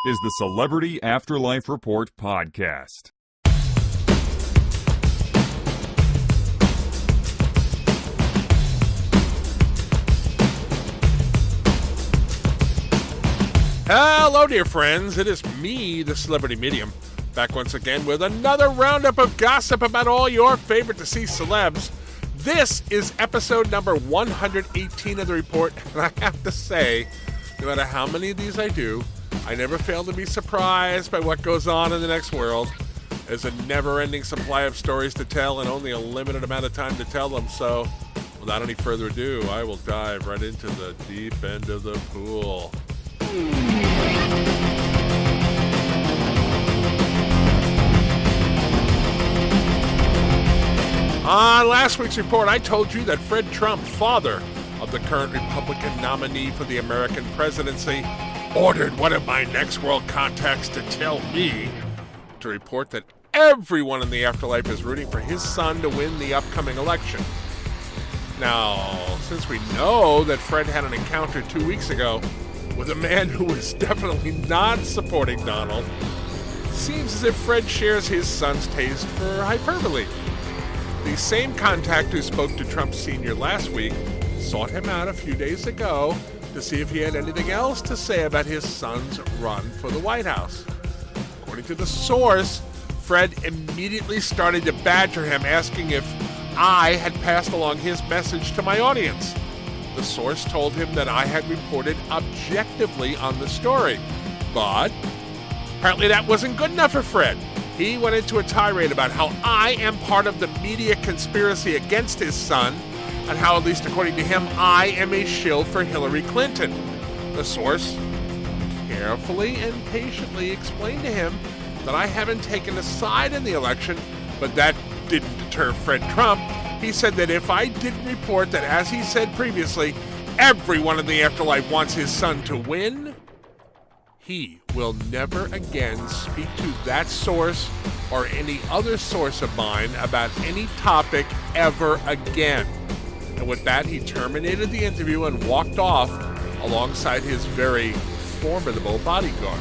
is the Celebrity Afterlife Report podcast. Hello, dear friends. It is me, the Celebrity Medium, back once again with another roundup of gossip about all your favorite deceased celebs. This is episode number 118 of the report, and I have to say, no matter how many of these I do, I never fail to be surprised by what goes on in the next world. There's a never-ending supply of stories to tell and only a limited amount of time to tell them, so without any further ado, I will dive right into the deep end of the pool. On last week's report, I told you that Fred Trump, father of the current Republican nominee for the American presidency, ordered one of my next world contacts to tell me to report that everyone in the afterlife is rooting for his son to win the upcoming election. Now, since we know that Fred had an encounter 2 weeks ago with a man who was definitely not supporting Donald, seems as if Fred shares his son's taste for hyperbole. The same contact who spoke to Trump Sr. last week sought him out a few days ago to see if he had anything else to say about his son's run for the White House. According to the source, Fred immediately started to badger him, asking if I had passed along his message to my audience. The source told him that I had reported objectively on the story, but apparently that wasn't good enough for Fred. He went into a tirade about how I am part of the media conspiracy against his son, and how, at least according to him, I am a shill for Hillary Clinton. The source carefully and patiently explained to him that I haven't taken a side in the election, but that didn't deter Fred Trump. He said that if I didn't report that, as he said previously, everyone in the afterlife wants his son to win, he will never again speak to that source or any other source of mine about any topic ever again. And with that, he terminated the interview and walked off alongside his very formidable bodyguard.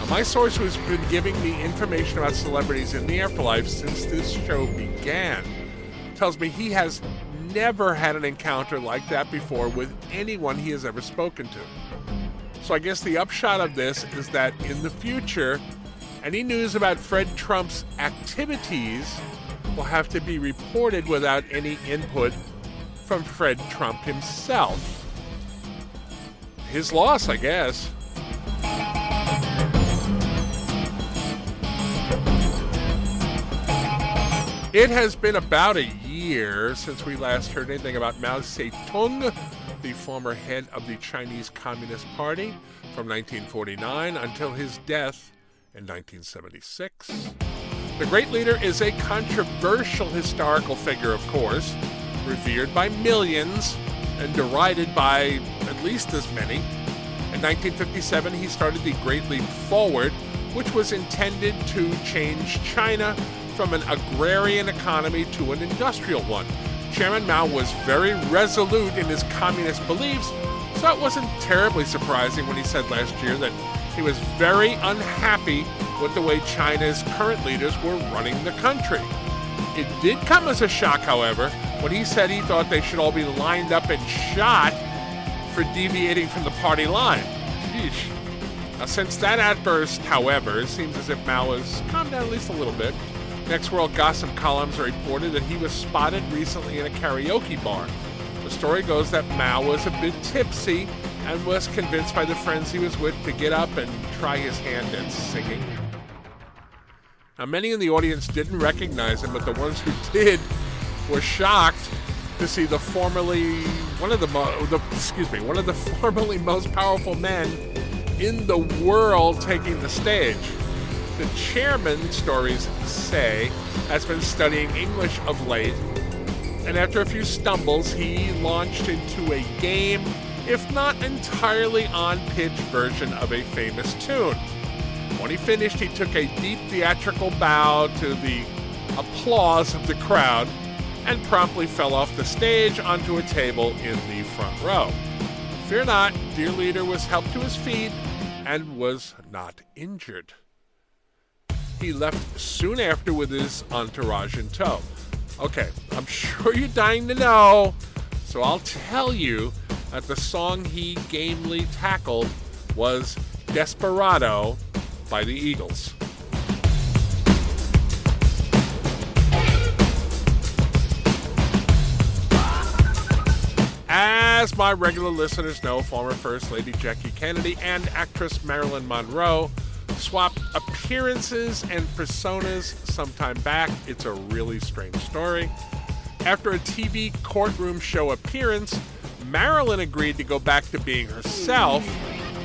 Now, my source, who's been giving me information about celebrities in the afterlife since this show began, tells me he has never had an encounter like that before with anyone he has ever spoken to. So I guess the upshot of this is that in the future, any news about Fred Trump's activities will have to be reported without any input from Fred Trump himself. His loss, I guess. It has been about a year since we last heard anything about Mao Tse Tung, the former head of the Chinese Communist Party from 1949 until his death in 1976. The great leader is a controversial historical figure, of course, revered by millions and derided by at least as many. In 1957, he started the Great Leap Forward, which was intended to change China from an agrarian economy to an industrial one. Chairman Mao was very resolute in his communist beliefs, so it wasn't terribly surprising when he said last year that he was very unhappy with the way China's current leaders were running the country. It did come as a shock, however, when he said he thought they should all be lined up and shot for deviating from the party line. Sheesh. Now, since that outburst, however, it seems as if Mao has calmed down at least a little bit. Next World gossip columns reported that he was spotted recently in a karaoke bar. The story goes that Mao was a bit tipsy and was convinced by the friends he was with to get up and try his hand at singing. Now, many in the audience didn't recognize him, but the ones who did were shocked to see one of the formerly most powerful men in the world taking the stage. The chairman, stories say, has been studying English of late, and after a few stumbles, he launched into a game, if not entirely on-pitch version of a famous tune. When he finished, he took a deep theatrical bow to the applause of the crowd and promptly fell off the stage onto a table in the front row. Fear not, dear leader was helped to his feet and was not injured. He left soon after with his entourage in tow. Okay, I'm sure you're dying to know, so I'll tell you that the song he gamely tackled was Desperado by the Eagles. As my regular listeners know, former First Lady Jackie Kennedy and actress Marilyn Monroe swapped appearances and personas sometime back. It's a really strange story. After a TV courtroom show appearance, Marilyn agreed to go back to being herself,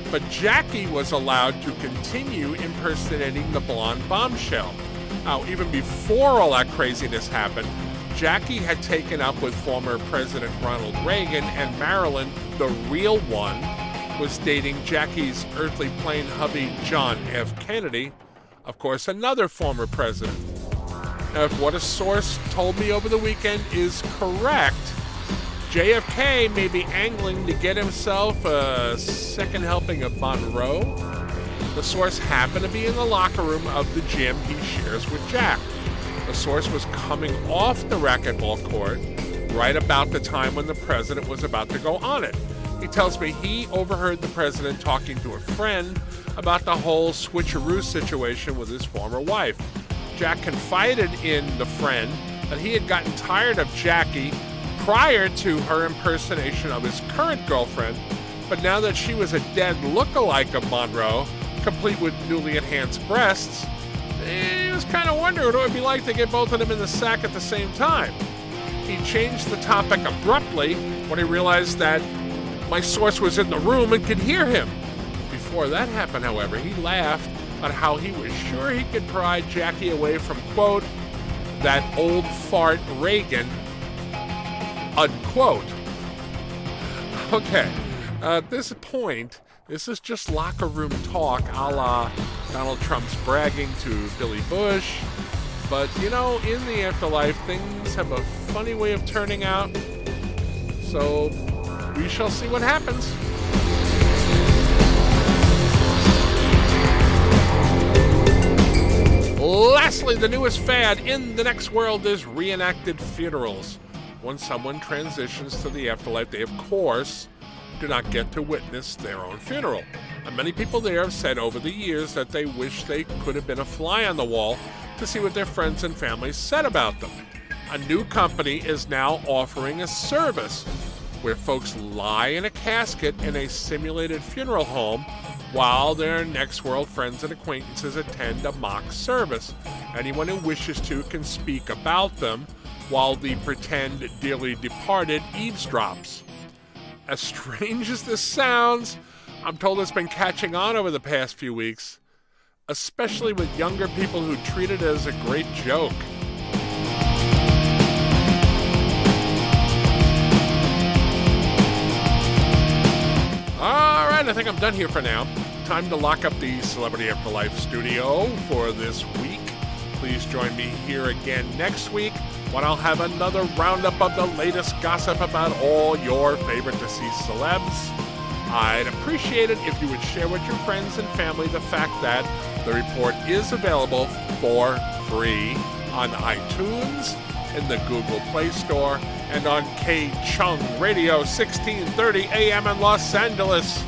but Jackie was allowed to continue impersonating the blonde bombshell. Now, even before all that craziness happened, Jackie had taken up with former President Ronald Reagan, and Marilyn, the real one, was dating Jackie's earthly plane hubby John F. Kennedy, of course, another former president. Now, if what a source told me over the weekend is correct, JFK may be angling to get himself a second helping of Monroe. The source happened to be in the locker room of the gym he shares with Jack. The source was coming off the racquetball court right about the time when the president was about to go on it. He tells me he overheard the president talking to a friend about the whole switcheroo situation with his former wife. Jack confided in the friend that he had gotten tired of Jackie prior to her impersonation of his current girlfriend, but now that she was a dead look-alike of Monroe, complete with newly enhanced breasts, he was kind of wondering what it would be like to get both of them in the sack at the same time. He changed the topic abruptly when he realized that my source was in the room and could hear him. Before that happened, however, he laughed at how he was sure he could pry Jackie away from, quote, that old fart Reagan, unquote. Okay, at this point, this is just locker room talk a la Donald Trump's bragging to Billy Bush. But, you know, in the afterlife, things have a funny way of turning out. So we shall see what happens. Lastly, the newest fad in the next world is reenacted funerals. When someone transitions to the afterlife, they, of course, do not get to witness their own funeral. And many people there have said over the years that they wish they could have been a fly on the wall to see what their friends and family said about them. A new company is now offering a service where folks lie in a casket in a simulated funeral home while their next world friends and acquaintances attend a mock service. Anyone who wishes to can speak about them while the pretend dearly departed eavesdrops. As strange as this sounds, I'm told it's been catching on over the past few weeks, especially with younger people who treat it as a great joke. All right, I think I'm done here for now. Time to lock up the Celebrity Afterlife studio for this week. Please join me here again next week when I'll have another roundup of the latest gossip about all your favorite deceased celebs. I'd appreciate it if you would share with your friends and family the fact that the report is available for free on iTunes, in the Google Play Store, and on K-Chung Radio 1630 AM in Los Angeles.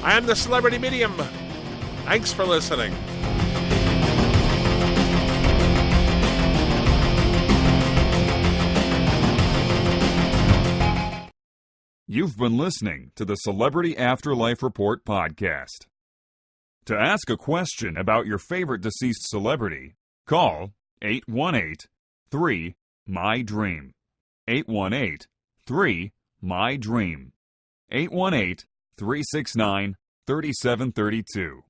I am the Celebrity Medium. Thanks for listening. You've been listening to the Celebrity Afterlife Report podcast. To ask a question about your favorite deceased celebrity, call 818-3-MY-DREAM. 818-3-MY-DREAM. 818-369-3732.